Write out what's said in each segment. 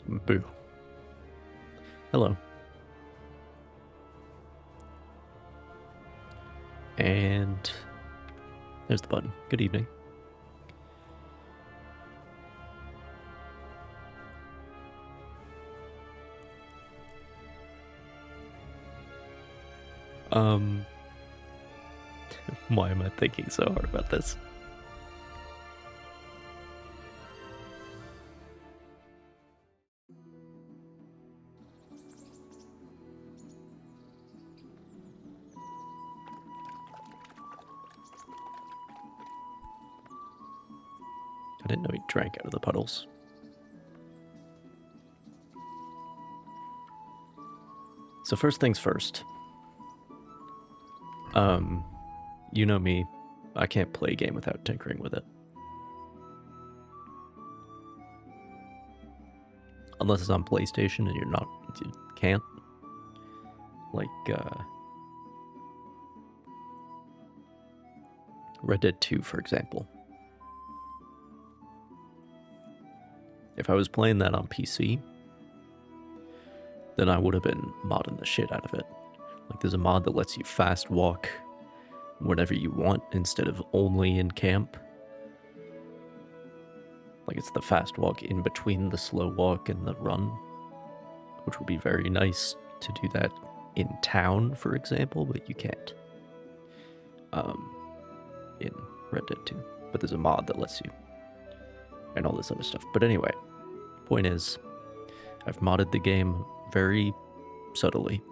Boo. Hello. And there's the button. Good evening. Why am I thinking so hard about this? I didn't know he drank out of the puddles. So first things first. You know me. I can't play a game without tinkering with it. Unless it's on PlayStation and you can't. Like, Red Dead 2, for example. If I was playing that on PC, then I would have been modding the shit out of it. Like, there's a mod that lets you fast walk whenever you want instead of only in camp. Like, it's the fast walk in between the slow walk and the run, which would be very nice to do that in town, for example, but you can't in Red Dead 2. But there's a mod that lets you, and all this other stuff. But anyway, point is, I've modded the game very subtly.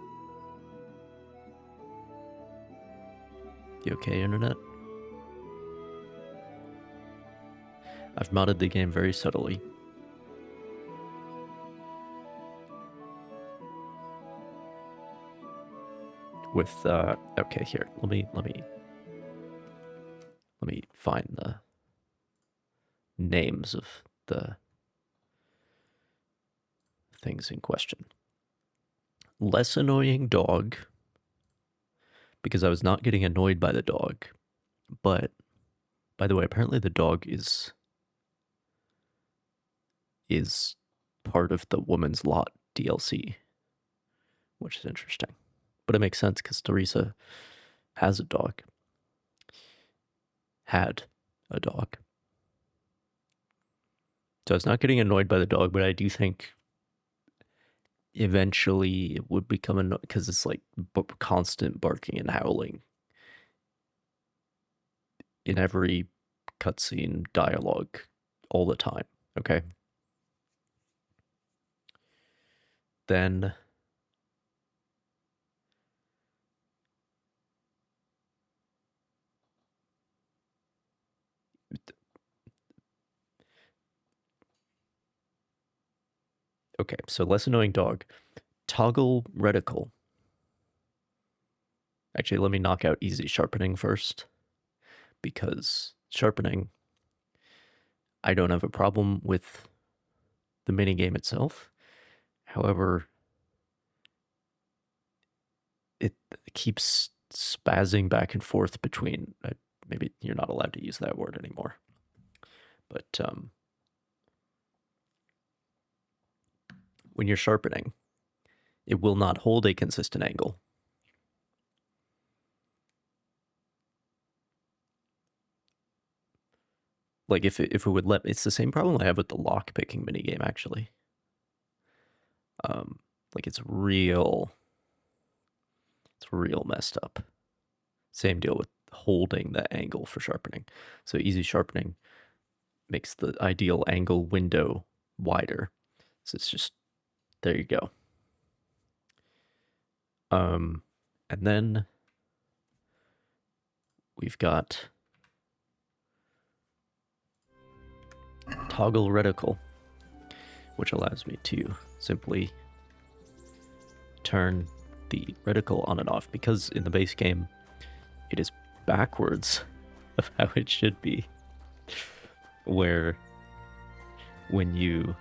You okay, internet? I've modded the game very subtly. With okay, here. Let me find the names of the things in question. Less annoying dog, because I was not getting annoyed by the dog. But, by the way, apparently the dog is part of the Woman's Lot DLC, which is interesting. But it makes sense because Teresa has a dog. Had a dog. So I was not getting annoyed by the dog, but I do think eventually it would become annoying because it's like constant barking and howling in every cutscene dialogue all the time, okay? Then okay, so less annoying dog. Toggle reticle. Actually, let me knock out easy sharpening first, because sharpening, I don't have a problem with the minigame itself. However, it keeps spazzing back and forth between, maybe you're not allowed to use that word anymore, but when you're sharpening, it will not hold a consistent angle. Like if it would let, it's the same problem I have with the lock picking minigame actually. Like it's real messed up. Same deal with holding the angle for sharpening. So easy sharpening makes the ideal angle window wider. So it's just, there you go. And then we've got toggle reticle, which allows me to simply turn the reticle on and off, because in the base game it is backwards of how it should be, where when you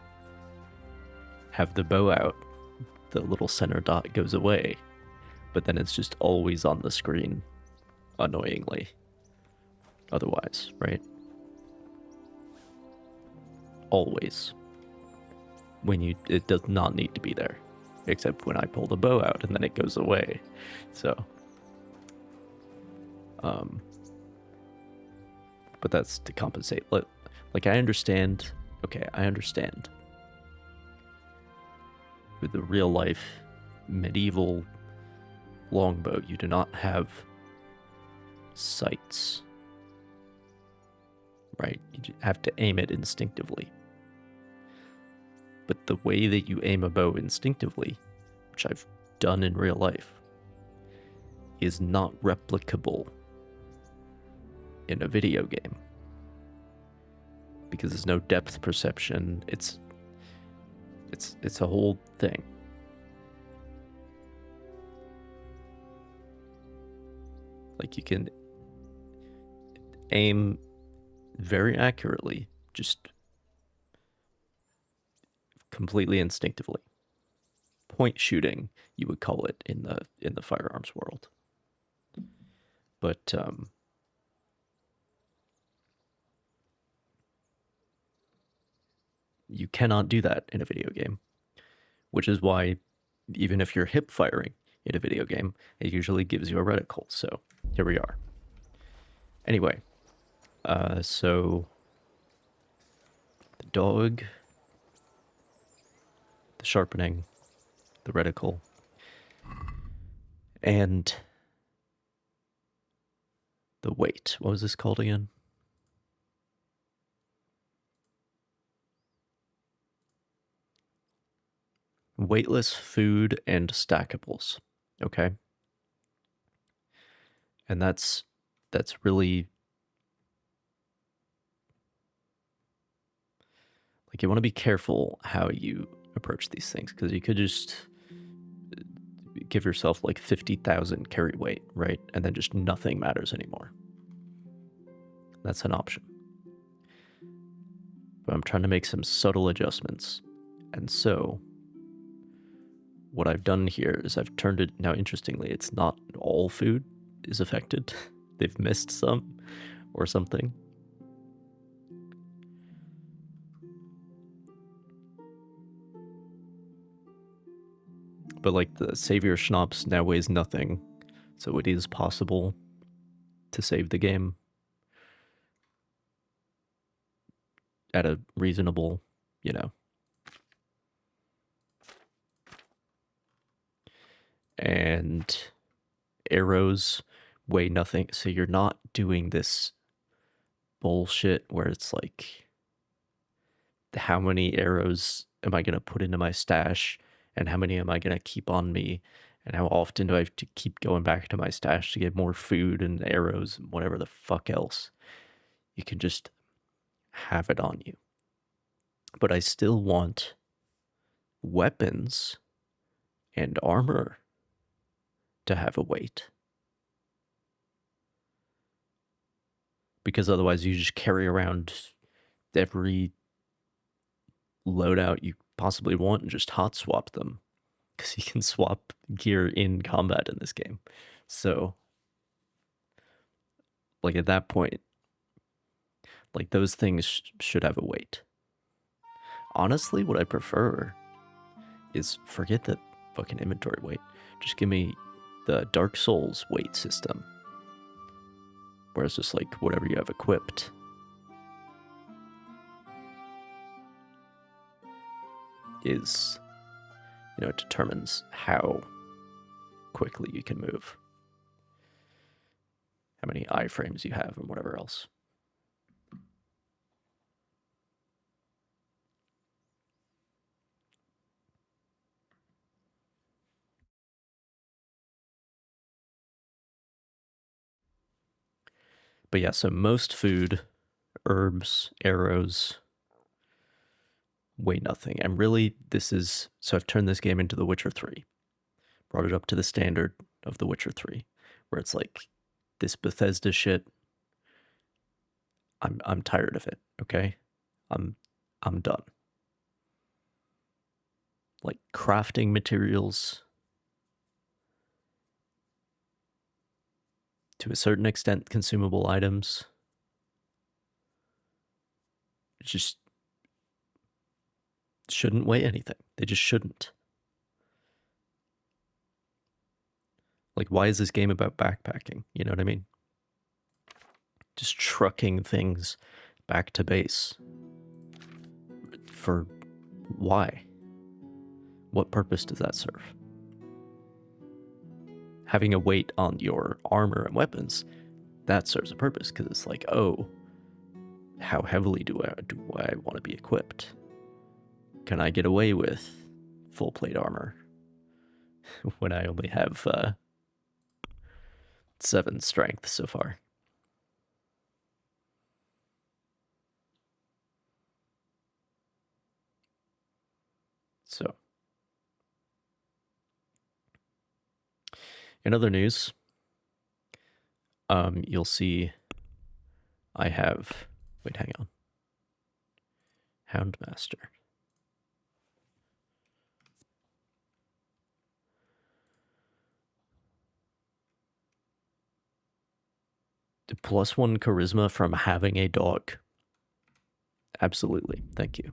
have the bow out, the little center dot goes away, but then it's just always on the screen, annoyingly, otherwise, right? Always. it does not need to be there, except when I pull the bow out and then it goes away. So, but that's to compensate. Like I understand. Okay, I understand. With the real life medieval longbow, you do not have sights, right? You have to aim it instinctively. But the way that you aim a bow instinctively, which I've done in real life, is not replicable in a video game. Because there's no depth perception. It's a whole thing. Like you can aim very accurately, just completely instinctively. Point shooting, you would call it in the firearms world. But you cannot do that in a video game, which is why even if you're hip firing in a video game, it usually gives you a reticle. So here we are. Anyway, so the dog, the sharpening, the reticle, and the weight. What was this called again? Weightless food and stackables. Okay. And that's really, like, you want to be careful how you approach these things, because you could just give yourself like 50,000 carry weight, right? And then just nothing matters anymore. That's an option. But I'm trying to make some subtle adjustments. And so what I've done here is I've turned it, now interestingly, it's not all food is affected. They've missed some or something. But like the Savior Schnapps now weighs nothing, so it is possible to save the game at a reasonable, and arrows weigh nothing, so you're not doing this bullshit where it's like, how many arrows am I going to put into my stash, and how many am I going to keep on me, and how often do I have to keep going back to my stash to get more food and arrows and whatever the fuck else. You can just have it on you. But I still want weapons and armor to have a weight. Because otherwise you just carry around every loadout you possibly want and just hot swap them. Because you can swap gear in combat in this game. So, like, at that point, like, those things should have a weight. Honestly, what I prefer is forget the fucking inventory weight. Just give me the Dark Souls weight system, where it's just like whatever you have equipped. Is, it determines how quickly you can move, how many iframes you have, and whatever else. But yeah, so most food, herbs, arrows, weigh nothing. And really, so I've turned this game into The Witcher 3. Brought it up to the standard of The Witcher 3, where it's like, this Bethesda shit, I'm tired of it, okay? I'm done. Like, crafting materials, to a certain extent, consumable items, just shouldn't weigh anything. They just shouldn't. Like, why is this game about backpacking? You know what I mean? Just trucking things back to base. For why? What purpose does that serve? Having a weight on your armor and weapons, that serves a purpose, because it's like, oh, how heavily do I want to be equipped? Can I get away with full plate armor when I only have 7 strength so far? So, in other news, you'll see I have, wait, hang on. Houndmaster. The +1 charisma from having a dog. Absolutely. Thank you.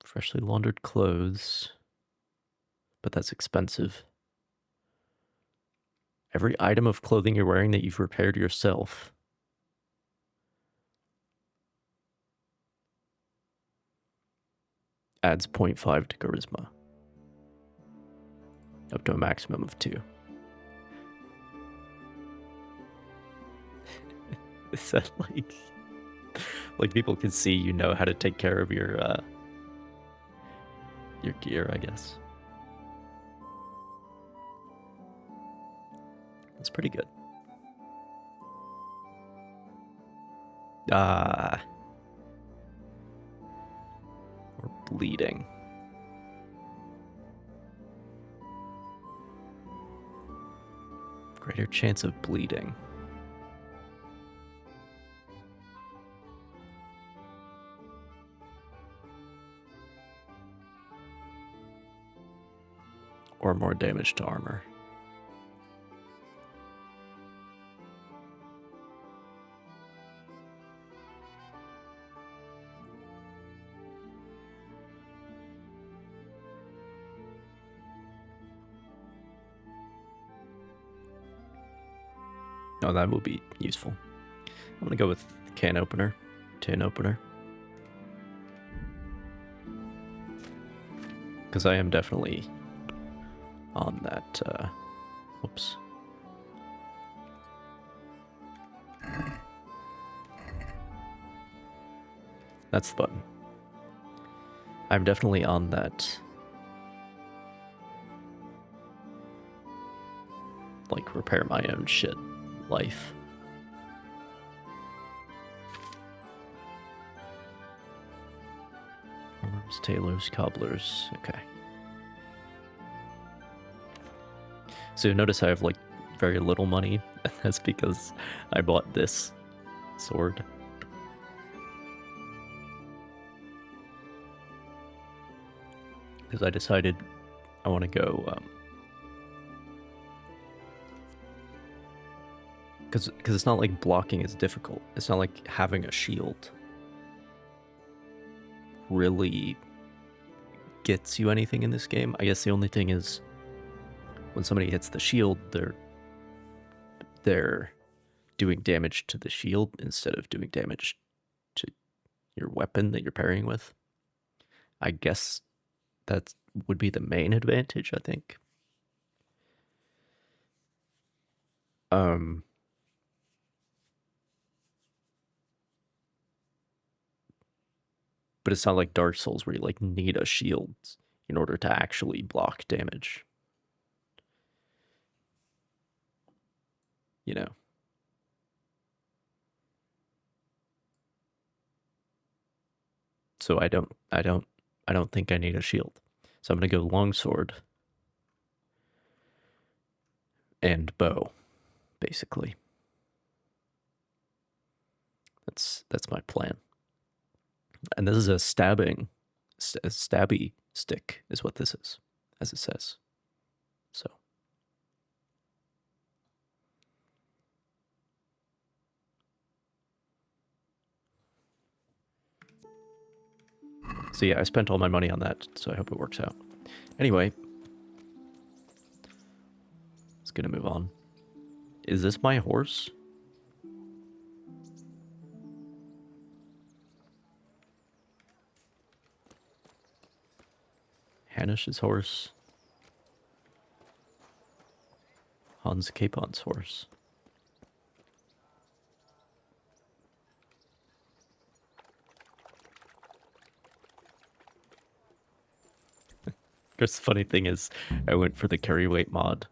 Freshly laundered clothes. But that's expensive. Every item of clothing you're wearing that you've repaired yourself. Adds 0.5 to charisma. Up to a maximum of 2. Is that like people can see you know how to take care of your gear, I guess. That's pretty good. We're bleeding. Greater chance of bleeding. Or more damage to armor. Oh, that will be useful. I'm gonna go with tin opener. Because I am definitely on that, whoops. That's the button. I'm definitely on that, like, repair my own shit life. Farmers, tailors, cobblers, okay. So notice I have like very little money, and that's because I bought this sword. Because I decided I want to go, because it's not like blocking is difficult. It's not like having a shield really gets you anything in this game. I guess the only thing is when somebody hits the shield, they're doing damage to the shield instead of doing damage to your weapon that you're parrying with. I guess that would be the main advantage, I think. But it's not like Dark Souls where you like need a shield in order to actually block damage. You know. So I don't think I need a shield. So I'm gonna go longsword and bow, basically. That's my plan. And this is a stabby stick is what this is, as it says. So So yeah, I spent all my money on that, so I hope it works out. Anyway, let's gonna move on. Is this my horse? Hanish's horse. Hans Capon's horse. The funny thing is, I went for the carry weight mod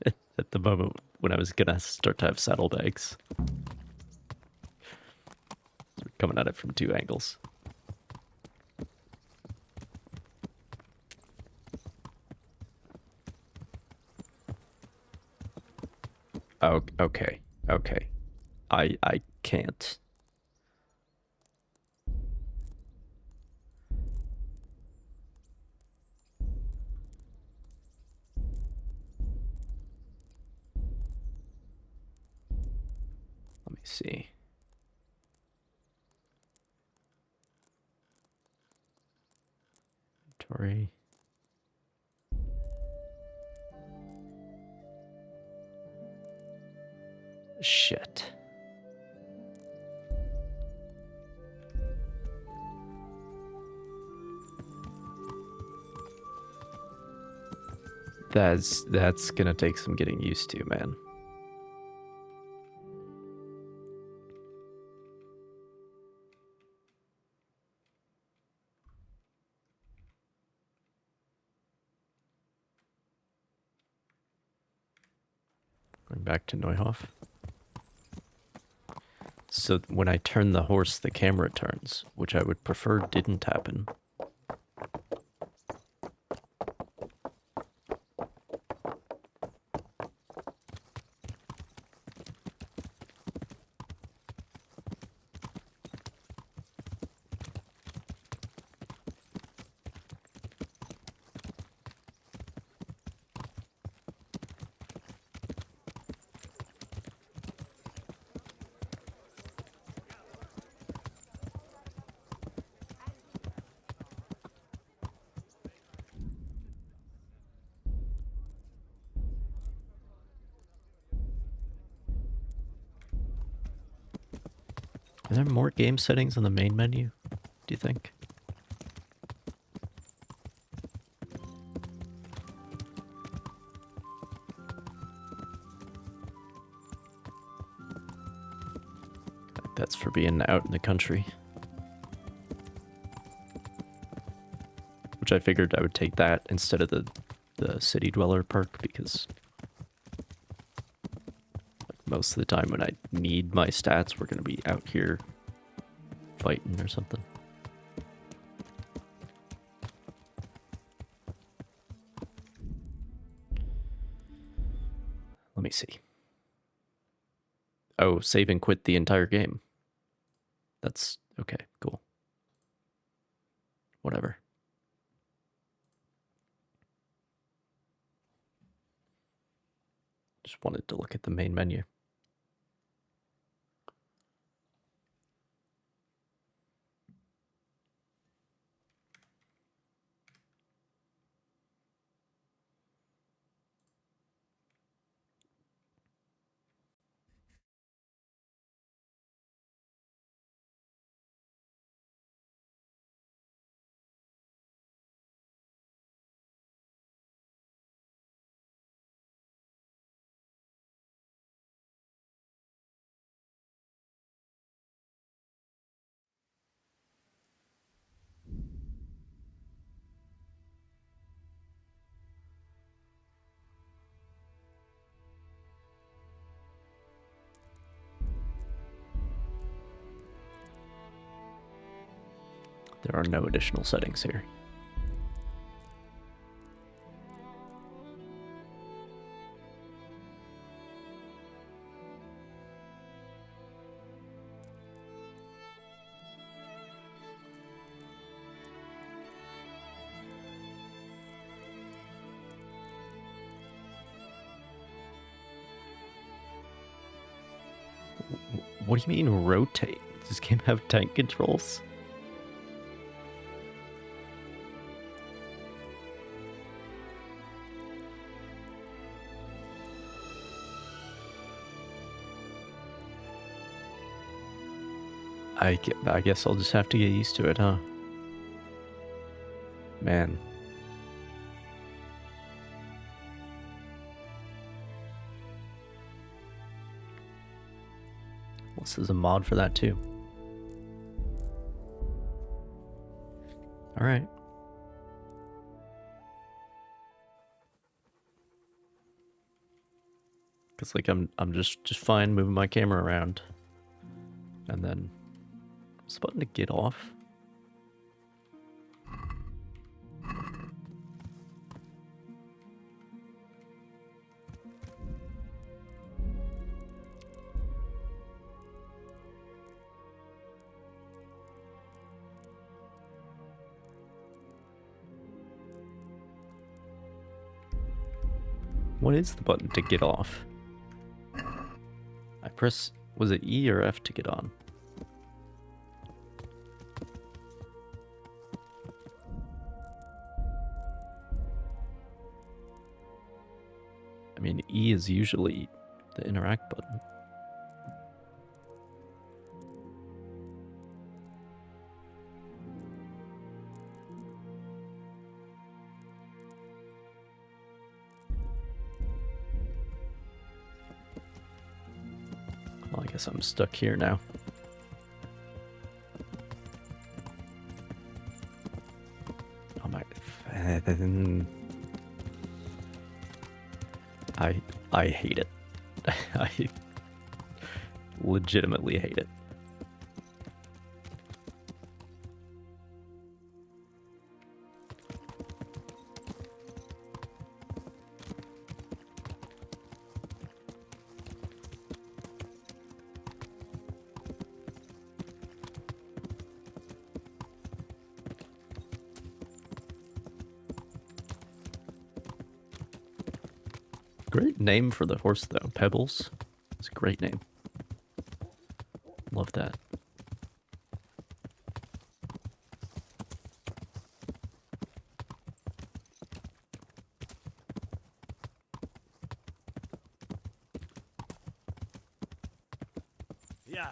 at the moment when I was gonna start to have saddlebags. So we're coming at it from two angles. Oh, okay, okay. I can't. Let me see. Inventory. Shit. That's gonna take some getting used to, man. Going back to Neuhof. So when I turn the horse, the camera turns, which I would prefer didn't happen. Are there more game settings on the main menu, do you think? That's for being out in the country. Which I figured I would take that instead of the city dweller perk, because most of the time when I need my stats, we're going to be out here fighting or something. Let me see. Oh, save and quit the entire game. That's okay, cool. Whatever. Just wanted to look at the main menu. There are no additional settings here. What do you mean rotate? Does this game have tank controls? I guess I'll just have to get used to it, huh? Man. This is a mod for that too. Alright. Cause like I'm just fine moving my camera around. And then what's the button to get off? What is the button to get off? I press, was it E or F to get on? I mean, E is usually the interact button. Well, I guess I'm stuck here now. Oh my... I hate it. I legitimately hate it. Great name for the horse, though. Pebbles. It's a great name. Love that. Yeah.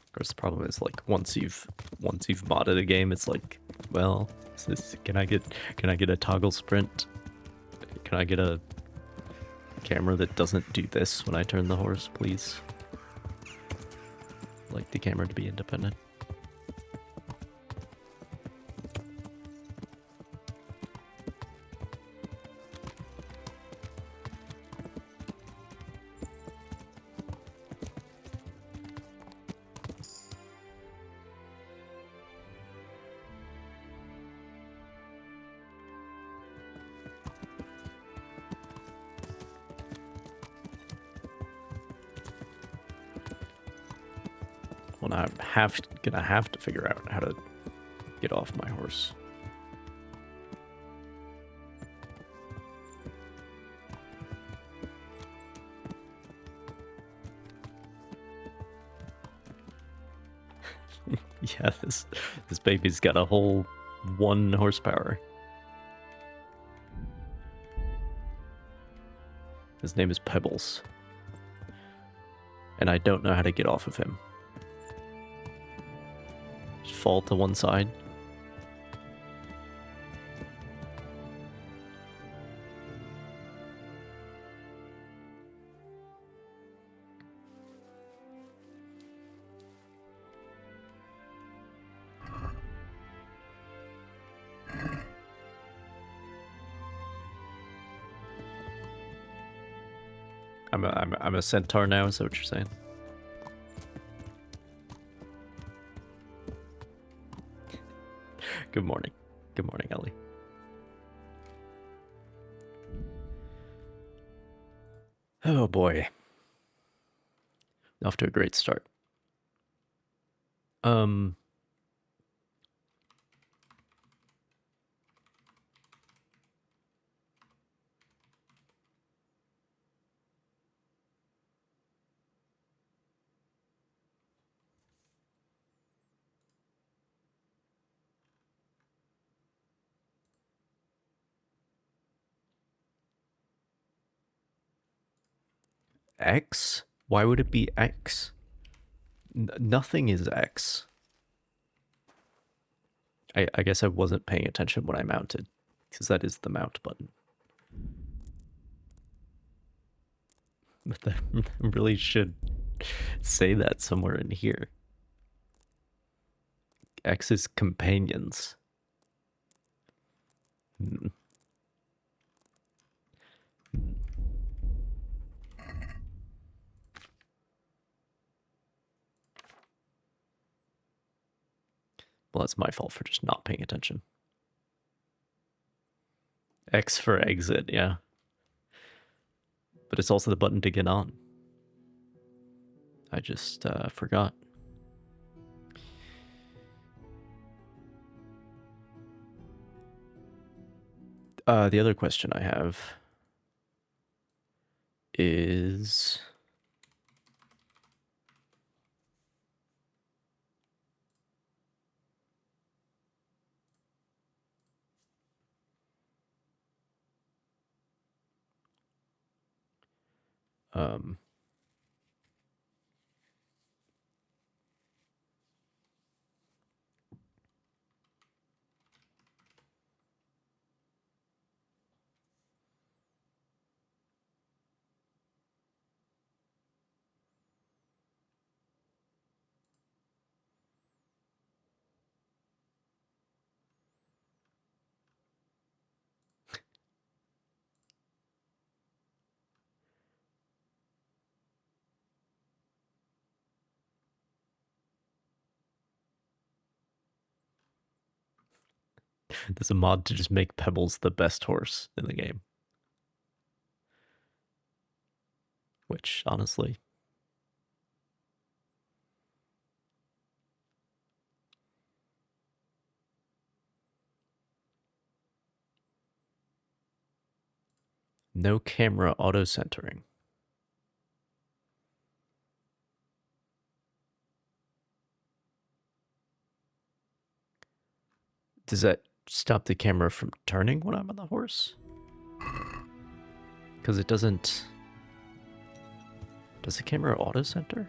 Of course, the problem is like once you've modded a game, it's like, well, can I get a toggle sprint? Can I get a camera that doesn't do this when I turn the horse, please? I'd like the camera to be independent. Well, I'm gonna have to figure out how to get off my horse. Yeah, this baby's got a whole 1 horsepower. His name is Pebbles. And I don't know how to get off of him. Just fall to one side. I'm a centaur now, is that what you're saying? Good morning. Good morning, Ellie. Oh boy. Off to a great start. X? Why would it be X? Nothing is X. I guess I wasn't paying attention when I mounted, because that is the mount button. But that really should say that somewhere in here. X is companions. Well, that's my fault for just not paying attention. X for exit, yeah. But it's also the button to get on. I just forgot. The other question I have is... there's a mod to just make Pebbles the best horse in the game. Which, honestly... No camera auto-centering. Does that stop the camera from turning when I'm on the horse? Because it doesn't... Does the camera auto-center?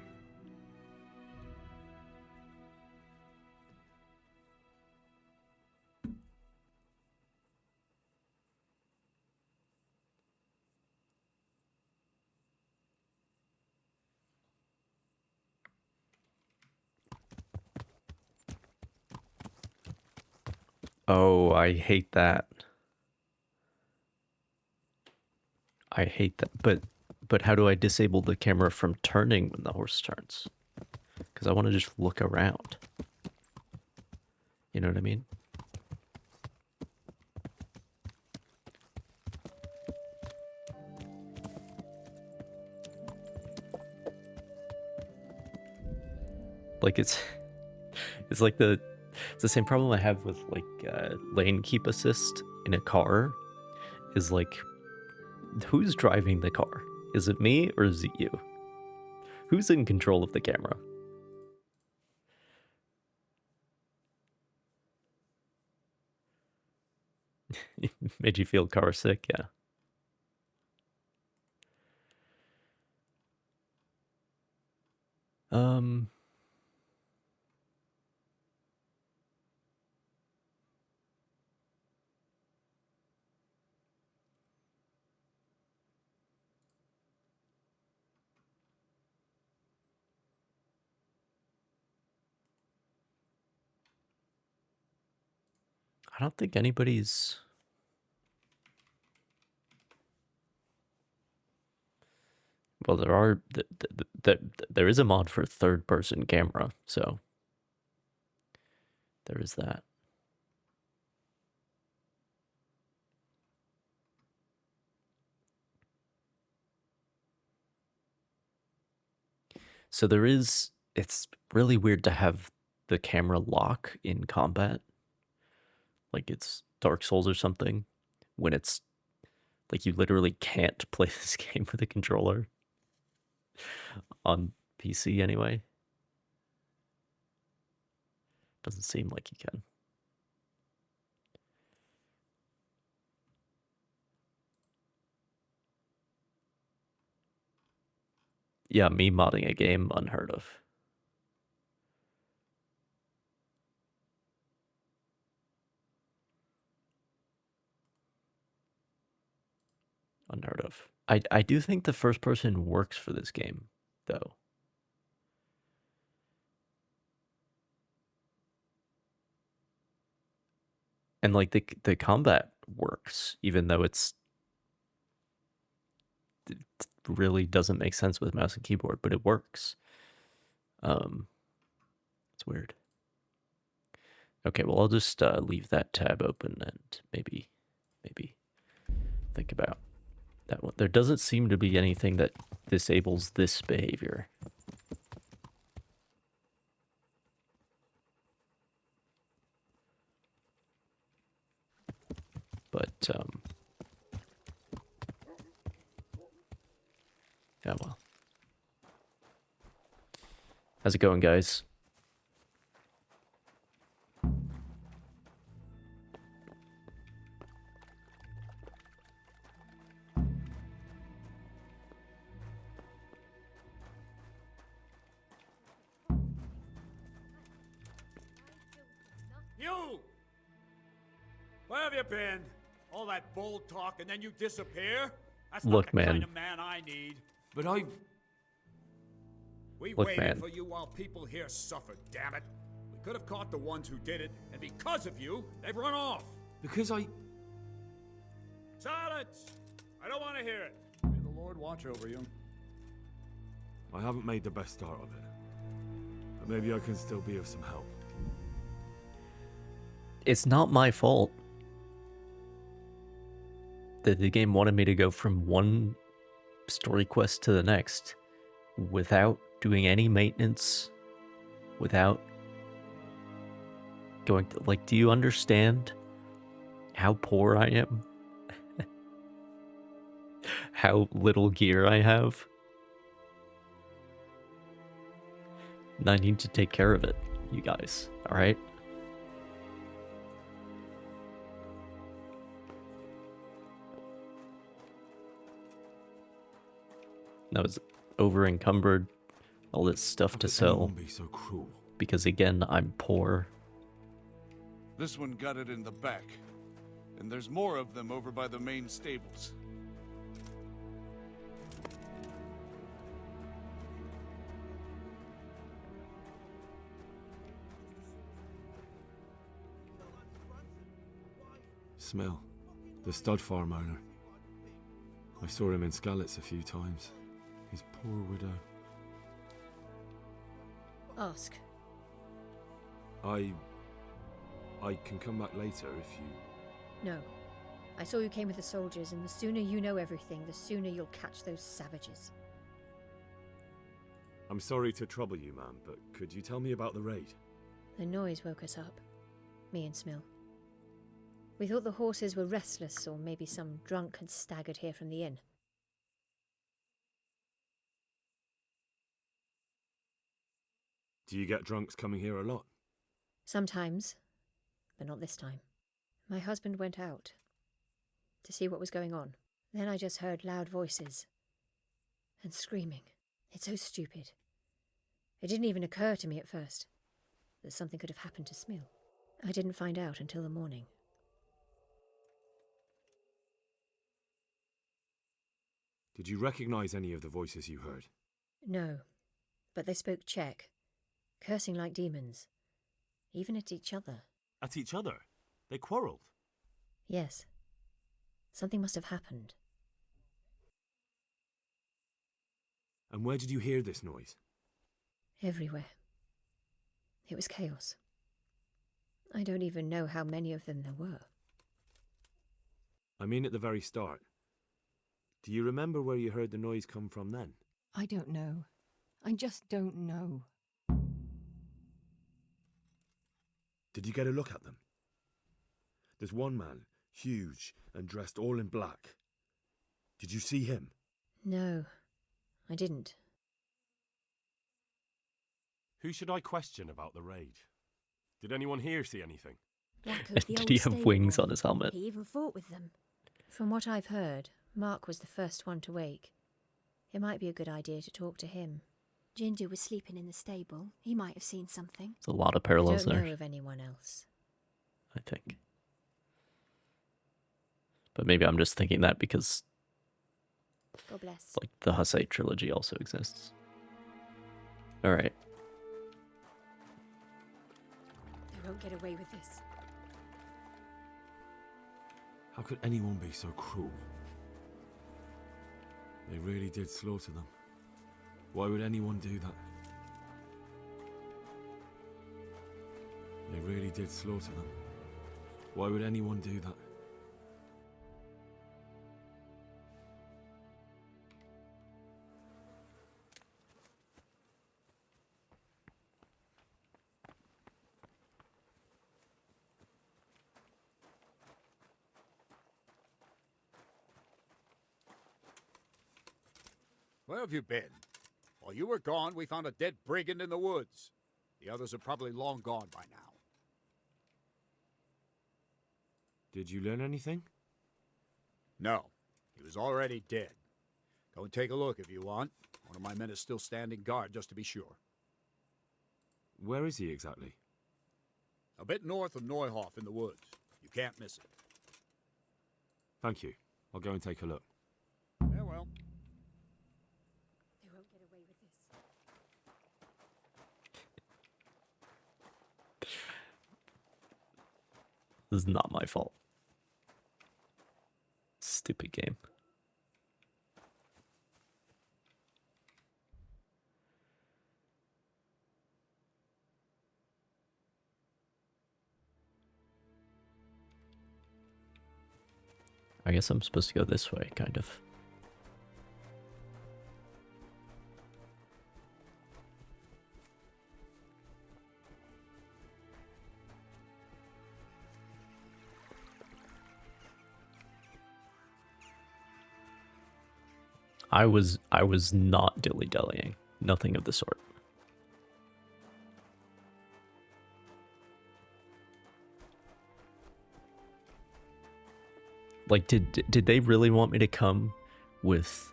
Oh, I hate that. I hate that. But how do I disable the camera from turning when the horse turns? Because I want to just look around. You know what I mean? Like it's like it's the same problem I have with like lane keep assist in a car. Is like, who's driving the car? Is it me or is it you? Who's in control of the camera? Made you feel car sick, yeah. I don't think anybody's... Well, there is a mod for third-person camera, so there is that. So there is... It's really weird to have the camera lock in combat. Like it's Dark Souls or something. When it's... Like you literally can't play this game with a controller. On PC, anyway. Doesn't seem like you can. Yeah, me modding a game, unheard of. Unheard of. I do think the first person works for this game, though. And like the combat works, even though it really doesn't make sense with mouse and keyboard, but it works. It's weird. Okay, well I'll just leave that tab open and maybe think about that one. There doesn't seem to be anything that disables this behavior. But yeah, well. How's it going, guys? You! Where have you been? All that bold talk and then you disappear? That's Look, not the man. kind of man I need. But I... We Look, waited man. for you while people here suffered, damn it. We could have caught the ones who did it, and because of you, they've run off. Because I... Silence! I don't want to hear it. May the Lord watch over you. I haven't made the best start of it. But maybe I can still be of some help. It's not my fault that the game wanted me to go from one story quest to the next without doing any maintenance, without going to, like, do you understand how poor I am? How little gear I have? And I need to take care of it, you guys, alright? I was over encumbered, all this stuff How to could sell, anyone be so cruel? because again, I'm poor. This one got it in the back. And there's more of them over by the main stables. Smell. The stud farm owner. I saw him in Skalitz a few times. His poor widow. Ask. I can come back later if you... No. I saw you came with the soldiers, and the sooner you know everything, the sooner you'll catch those savages. I'm sorry to trouble you, man, but could you tell me about the raid? The noise woke us up. Me and Smill. We thought the horses were restless, or maybe some drunk had staggered here from the inn. Do you get drunks coming here a lot? Sometimes, but not this time. My husband went out to see what was going on. Then I just heard loud voices and screaming. It's so stupid. It didn't even occur to me at first that something could have happened to Smill. I didn't find out until the morning. Did you recognize any of the voices you heard? No, but they spoke Czech, cursing like demons, even at each other. At each other? They quarrelled? Yes. Something must have happened. And where did you hear this noise? Everywhere. It was chaos. I don't even know how many of them there were. I mean at the very start. Do you remember where you heard the noise come from then? I don't know. I just don't know. Did you get a look at them? There's one man, huge and dressed all in black. Did you see him? No, I didn't. Who should I question about the raid? Did anyone here see anything? Did he have wings on his helmet? He even fought with them. From what I've heard, Mark was the first one to wake. It might be a good idea to talk to him. Jindu was sleeping in the stable. He might have seen something. There's a lot of I parallels don't there, know of anyone else. I think. But maybe I'm just thinking that because, God bless. like, the Hussite trilogy also exists. Alright. They won't get away with this. How could anyone be so cruel? They really did slaughter them. Why would anyone do that? They really did slaughter them. Why would anyone do that? Where have you been? While you were gone, we found a dead brigand in the woods. The others are probably long gone by now. Did you learn anything? No, he was already dead. Go and take a look if you want. One of my men is still standing guard, just to be sure. Where is he exactly? A bit north of Neuhoff in the woods. You can't miss it. Thank you. I'll go and take a look. Yeah, well. They won't get away with this. This is not my fault. Stupid game. I guess I'm supposed to go this way, kind of. I was not dilly-dallying. Nothing of the sort. Like, did they really want me to come with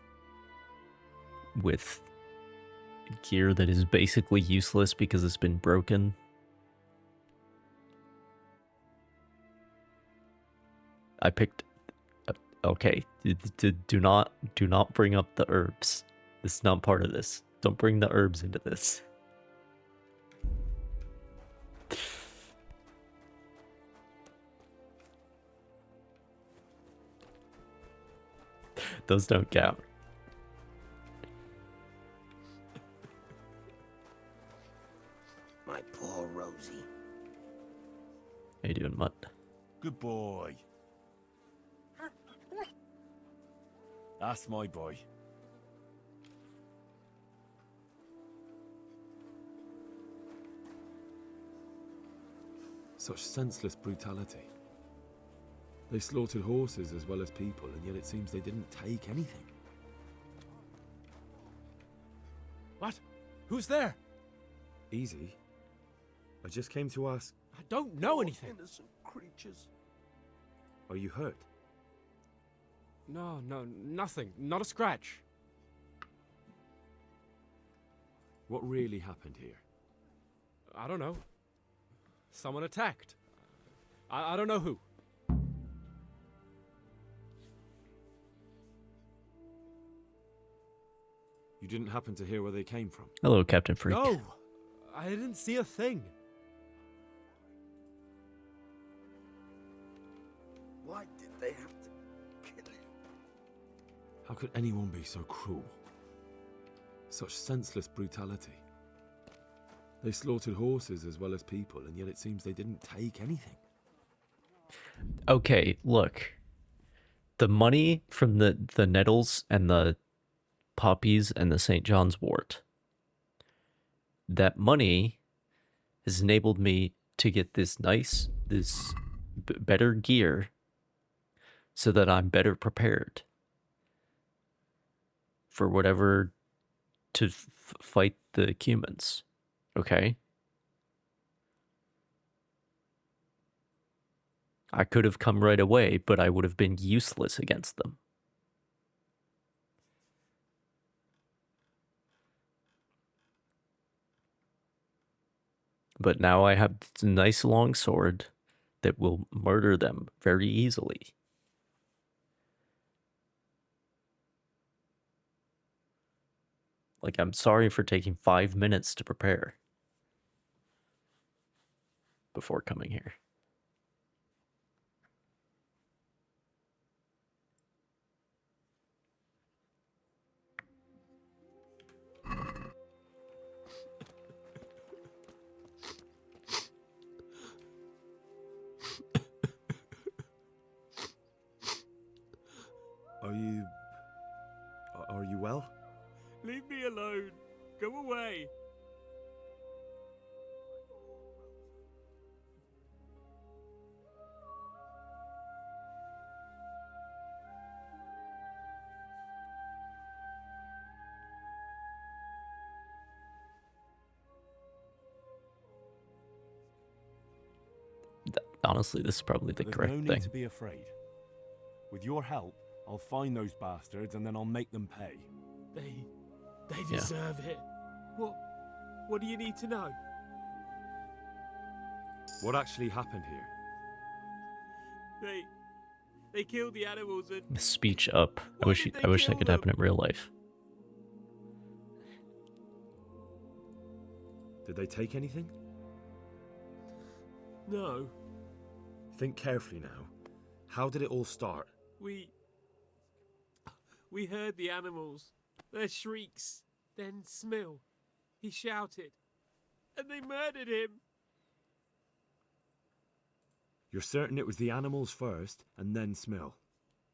gear that is basically useless because it's been broken? I picked. Okay, do not bring up the herbs. This is not part of this. Don't bring the herbs into this. Those don't count. My poor Rosie. How you doing, Mutt? Good boy. That's my boy. Such senseless brutality. They slaughtered horses as well as people, and yet it seems they didn't take anything. What? Who's there? Easy. I just came to ask, I don't know anything. Innocent creatures. are you hurt? No, nothing. Not a scratch. What really happened here? I don't know. Someone attacked. I don't know who. You didn't happen to hear where they came from? Hello, Captain Freak. No, I didn't see a thing. Why did they have to kill him? How could anyone be so cruel? Such senseless brutality. They slaughtered horses as well as people, and yet it seems they didn't take anything. Okay, look. The money from the nettles and the poppies and the St. John's wort. That money has enabled me to get this better gear so that I'm better prepared for whatever to fight the humans. Okay? I could have come right away, but I would have been useless against them. But now I have this nice long sword that will murder them very easily. Like, I'm sorry for taking 5 minutes to prepare before coming here. Are you well? Leave me alone. Go away. Honestly, this is probably the There's correct no need thing. to be afraid. With your help, I'll find those bastards and then I'll make them pay. They Yeah. deserve it. What do you need to know? What actually happened here? They killed the animals and Speech up. I wish did they I wish that kill could them? happen in real life. Did they take anything? no. Think carefully now. How did it all start? We heard the animals, their shrieks, then Smill. He shouted, and they murdered him. You're certain it was the animals first and then Smell,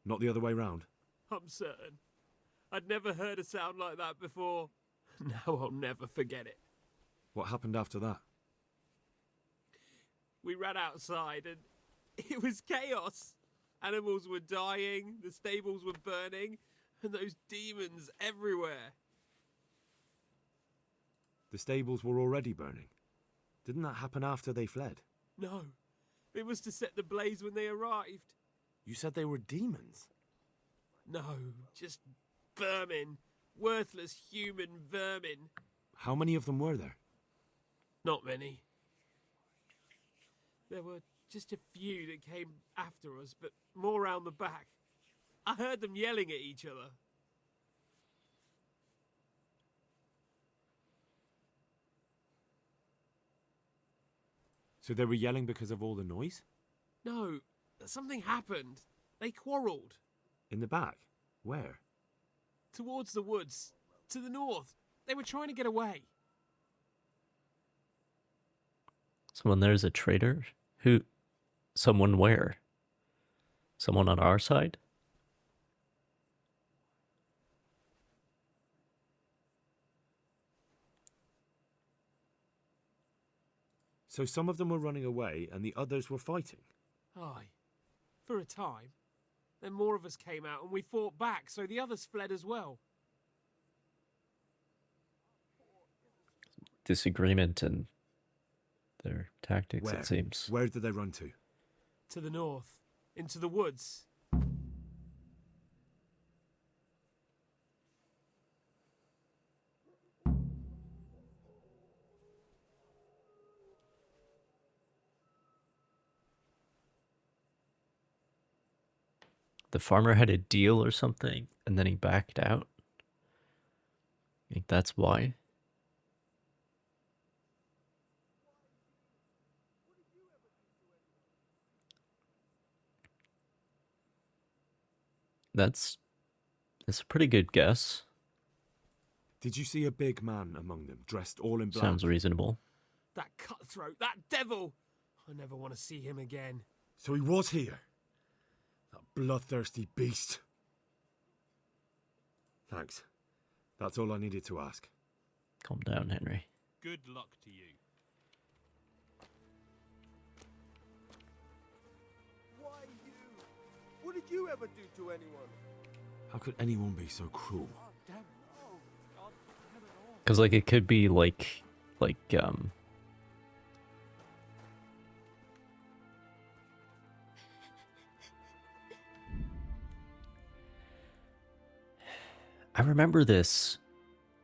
not the other way round? I'm certain. I'd never heard a sound like that before. Now I'll never forget it. What happened after that? We ran outside and it was chaos. Animals were dying, the stables were burning, and those demons everywhere. The stables were already burning. Didn't that happen after they fled? No, they must have set the blaze when they arrived. You said they were demons. No, just vermin. Worthless human vermin. How many of them were there? Not many. There were just a few that came after us, but more round the back. I heard them yelling at each other. So they were yelling because of all the noise? No, something happened. They quarrelled. In the back? Where? Towards the woods. To the north. They were trying to get away. Someone there's a traitor? Who? Someone where? Someone on our side? So some of them were running away and the others were fighting? Aye. For a time. Then more of us came out and we fought back, so the others fled as well. Disagreement in their tactics, Where? it seems. Where did they run to? To the north. Into the woods. The farmer had a deal or something, and then he backed out. I think that's why. That's a pretty good guess. Did you see a big man among them, dressed all in black? Sounds reasonable. That cutthroat, that devil! I never want to see him again. So he was here? That bloodthirsty beast. Thanks. That's all I needed to ask. Calm down, Henry. Good luck to you. Why you? What did you ever do to anyone? How could anyone be so cruel? Because, like, it could be, I remember this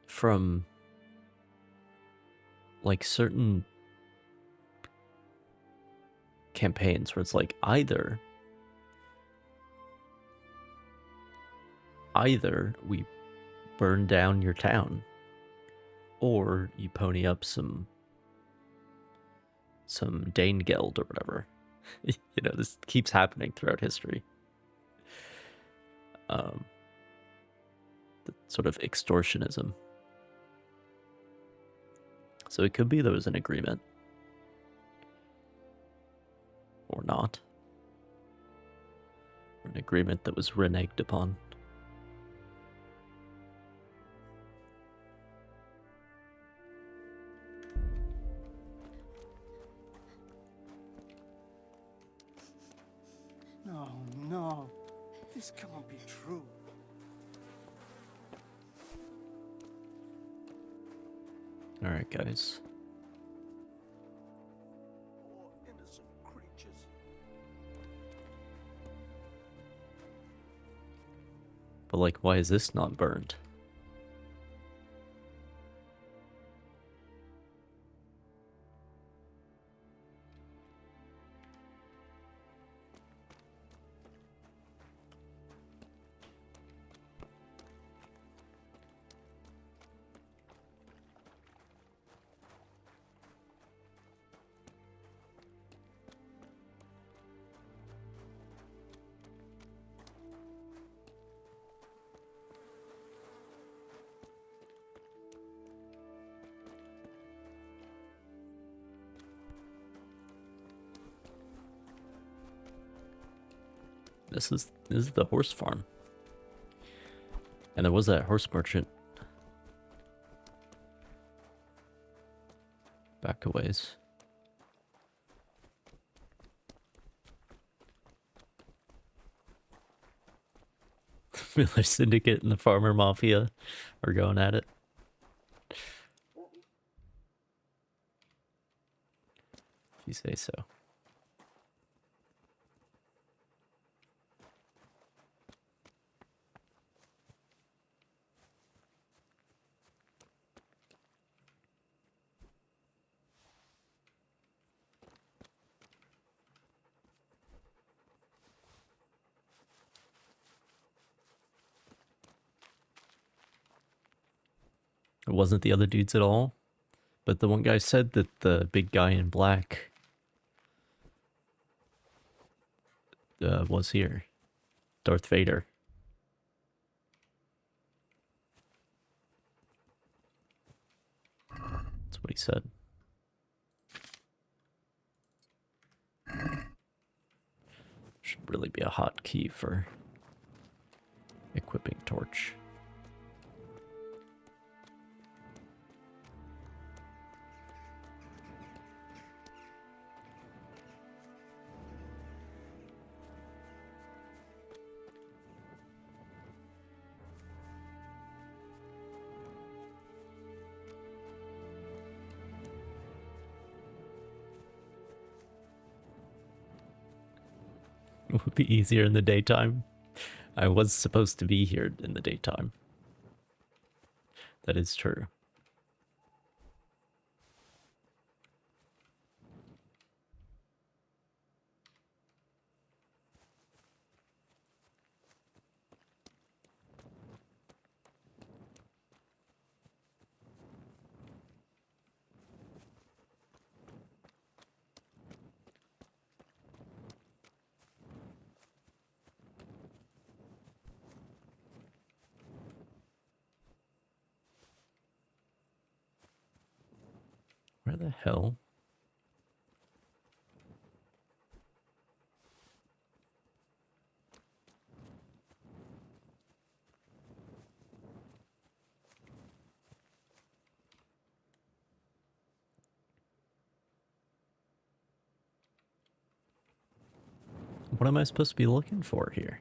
from, like, certain campaigns where it's like either we burn down your town, or you pony up some Danegeld or whatever. You know, this keeps happening throughout history. The sort of extortionism. So it could be there was an agreement. Or not. Or an agreement that was reneged upon. No, no. This can't be true. Alright, guys. Poor innocent creatures. But, like, why is this not burned? This is the horse farm. And there was that horse merchant back a ways. Miller Syndicate and the Farmer Mafia are going at it. If you say so. It wasn't the other dudes at all, but the one guy said that the big guy in black was here. Darth Vader. That's what he said. Should really be a hotkey for equipping torch. It would be easier in the daytime. I was supposed to be here in the daytime. That is true. Where the hell? What am I supposed to be looking for here?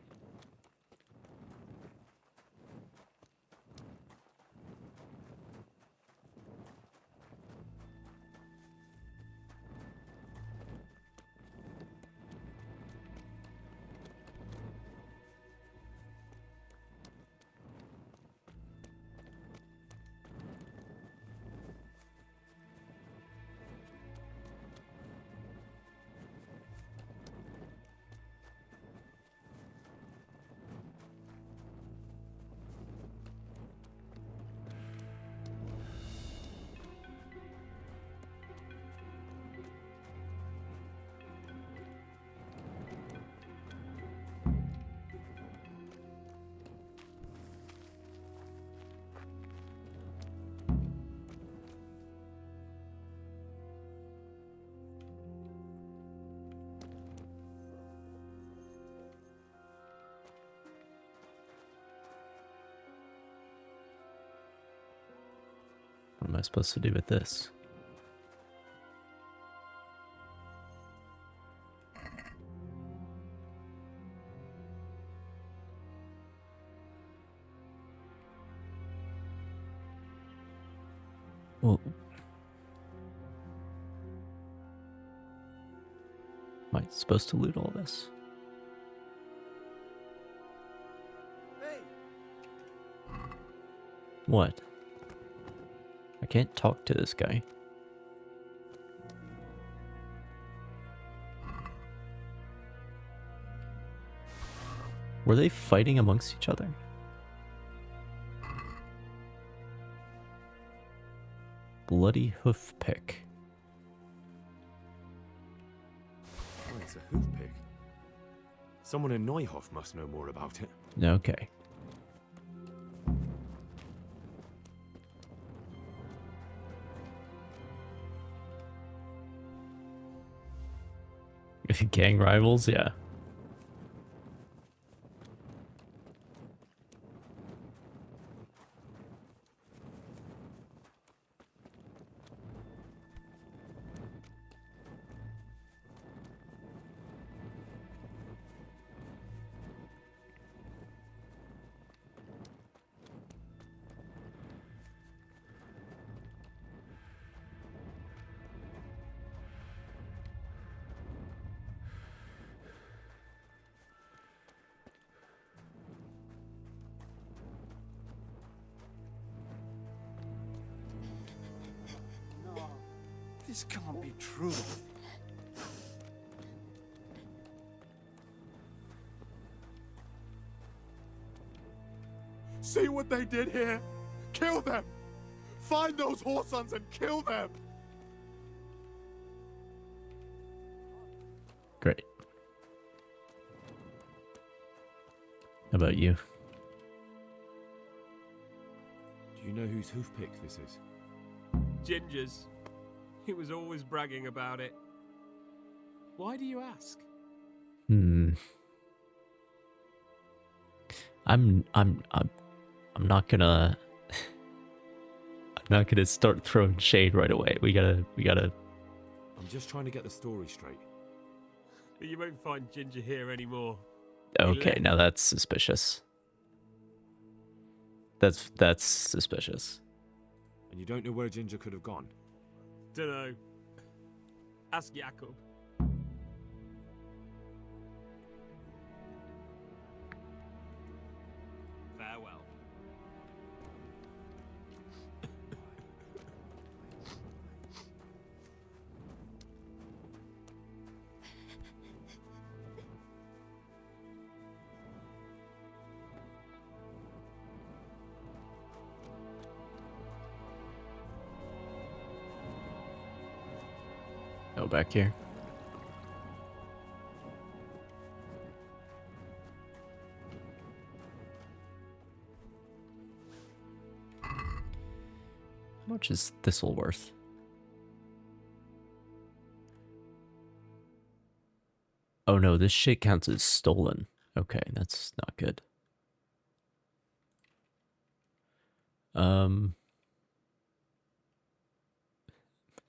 am I supposed to do with this? Well, am I supposed to loot all this? Hey, What? I can't talk to this guy. Were they fighting amongst each other? Bloody hoof pick. Oh, it's a hoof pick. Someone in Neuhof must know more about it. Okay. Gang rivals, yeah. no, this can't be true. See what they did here? Kill them! Find those whoresons and kill them! Great. How about you? Do you know whose hoof pick this is? Ginger's. He was always bragging about it. Why do you ask? I'm not gonna I'm not gonna start throwing shade right away. We gotta I'm just trying to get the story straight. But you won't find Ginger here anymore. Okay, left. now that's suspicious. That's suspicious. And you don't know where Ginger could have gone? Dunno. Ask Jakob. Farewell. Go back here. How much is thistle worth? Oh no, this shit counts as stolen. Okay, that's not good.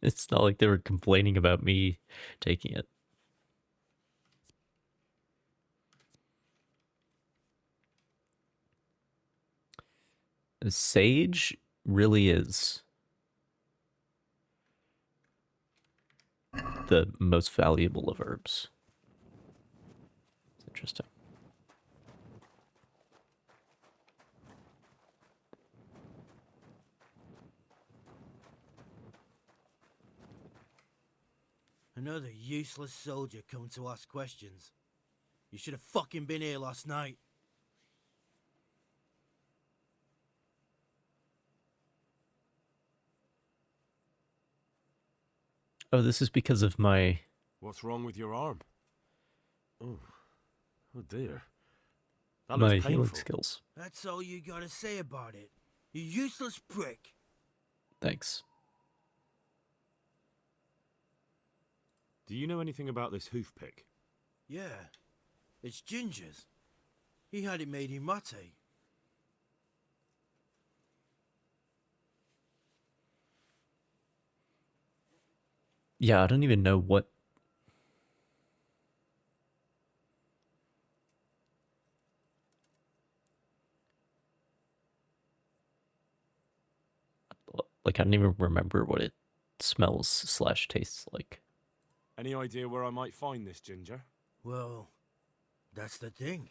It's not like they were complaining about me taking it. Sage really is the most valuable of herbs. It's interesting. Another useless soldier come to ask questions. You should have fucking been here last night. Oh, this is because of my... What's wrong with your arm? Oh dear. That my looks healing painful. skills. That's all you gotta say about it. You useless prick. Thanks. Do you know anything about this hoof pick? Yeah, it's Ginger's. He had it made in mate. Yeah, I don't even know what... Like, I don't even remember what it smells slash tastes like. Any idea where I might find this ginger? Well, that's the thing.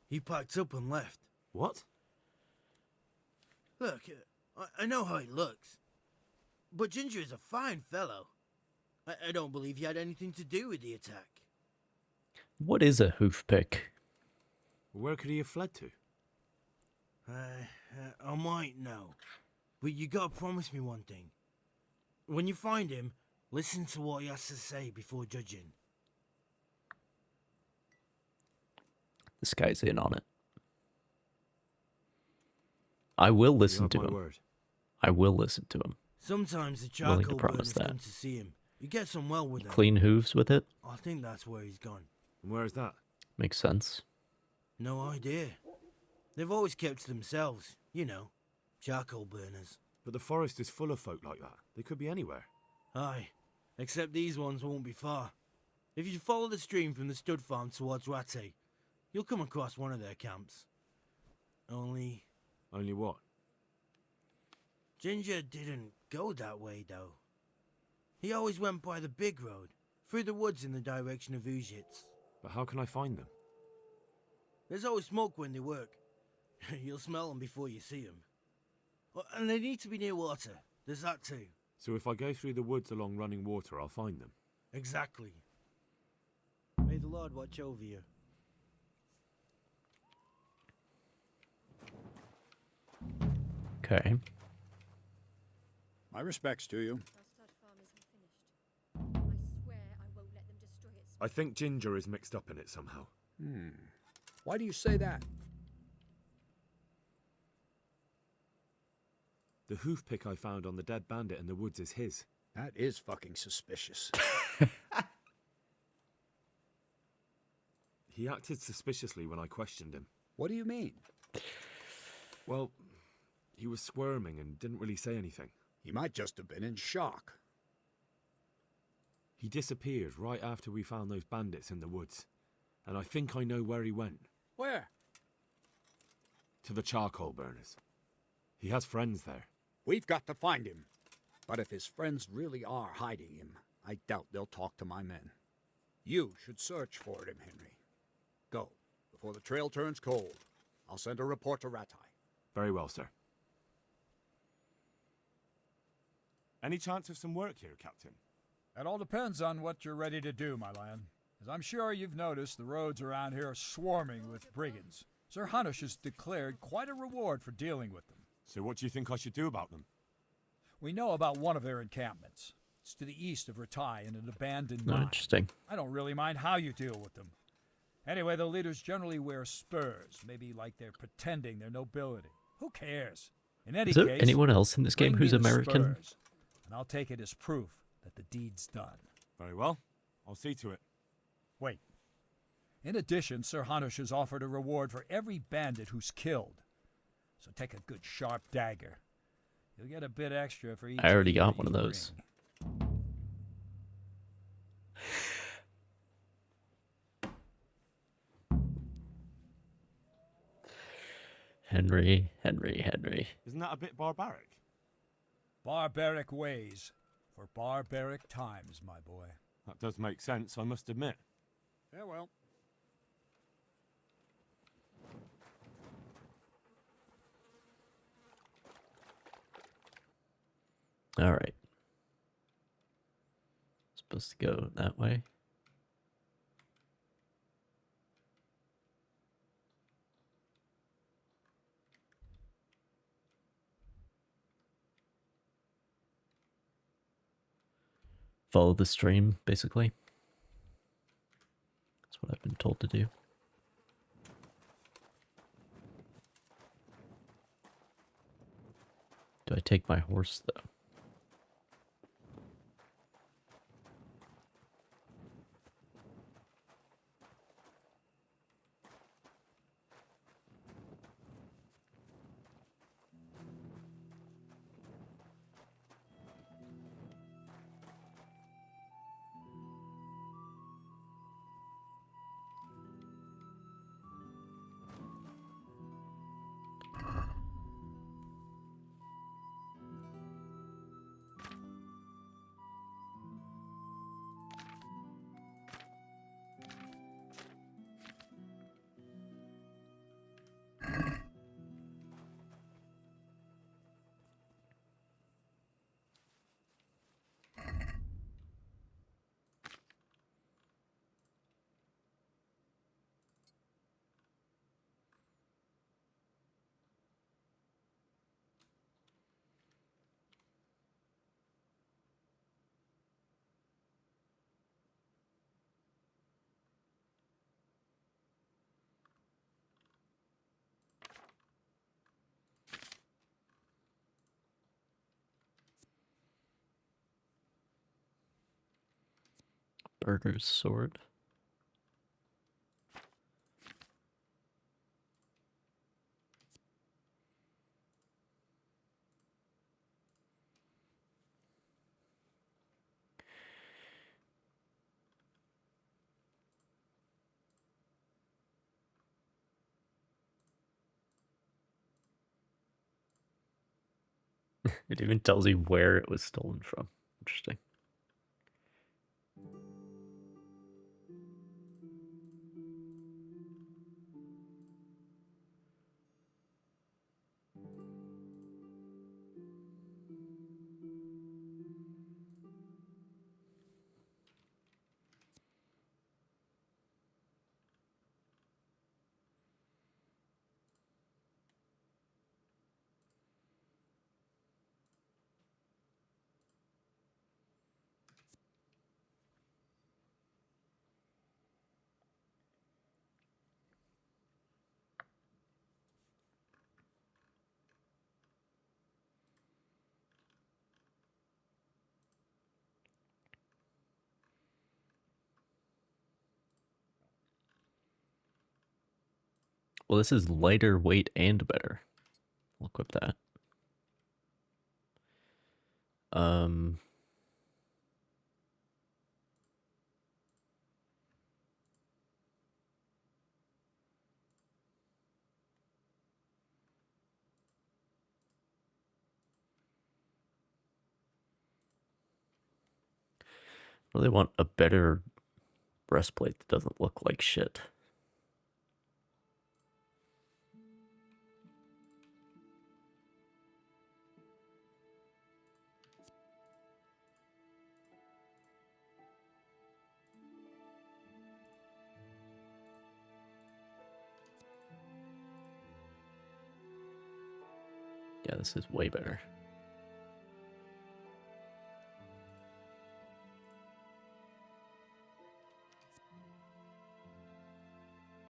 He packed up and left. What? Look, I know how he looks. But Ginger is a fine fellow. I don't believe he had anything to do with the attack. What is a hoof pick? Where could he have fled to? I might know. But you gotta promise me one thing. When you find him, listen to what he has to say before judging. This guy's in on it. I will listen You have to my him. word. I will listen to him. Sometimes the Willing to charcoal promise burners that. come to see him. He gets on well with them. Clean hooves with it? I think that's where he's gone. And where is that? Makes sense. No idea. They've always kept to themselves, you know, charcoal burners. But the forest is full of folk like that. They could be anywhere. Aye, except these ones won't be far. If you follow the stream from the stud farm towards Rate, you'll come across one of their camps. Only what? Ginger didn't go that way, though. He always went by the big road, through the woods in the direction of Ujits. But how can I find them? There's always smoke when they work. You'll smell them before you see them. And they need to be near water. There's that too. So if I go through the woods along running water, I'll find them? Exactly. May the Lord watch over you. Okay. My respects to you. I think Ginger is mixed up in it somehow. Why do you say that? The hoof pick I found on the dead bandit in the woods is his. That is fucking suspicious. He acted suspiciously when I questioned him. What do you mean? Well, he was squirming and didn't really say anything. He might just have been in shock. He disappeared right after we found those bandits in the woods. And I think I know where he went. Where? To the charcoal burners. He has friends there. We've got to find him. But if his friends really are hiding him, I doubt they'll talk to my men. You should search for him, Henry. Go, before the trail turns cold. I'll send a report to Ratai. Very well, sir. Any chance of some work here, Captain? That all depends on what you're ready to do, my lion. As I'm sure you've noticed, the roads around here are swarming with brigands. Sir Hanush has declared quite a reward for dealing with them. So what do you think I should do about them? We know about one of their encampments. It's to the east of Ratai in an abandoned mine. Interesting. I don't really mind how you deal with them. Anyway, the leaders generally wear spurs, maybe like they're pretending they're nobility. Who cares? In any Is there case, anyone else in this game bring me who's the American? spurs, and I'll take it as proof that the deed's done. Very well. I'll see to it. Wait. In addition, Sir Hanush has offered a reward for every bandit who's killed. So take a good sharp dagger. You'll get a bit extra for each. I already deed got that one of you those. bring. Henry. Isn't that a bit barbaric? Barbaric ways for barbaric times, my boy. That does make sense, I must admit. Yeah, well. All right. Supposed to go that way. Follow the stream, basically. That's what I've been told to do. Do I take my horse, though? Burger's sword. It even tells you where it was stolen from. Interesting. Well, this is lighter weight and better. I'll equip that. Really want a better breastplate that doesn't look like shit. Yeah, this is way better.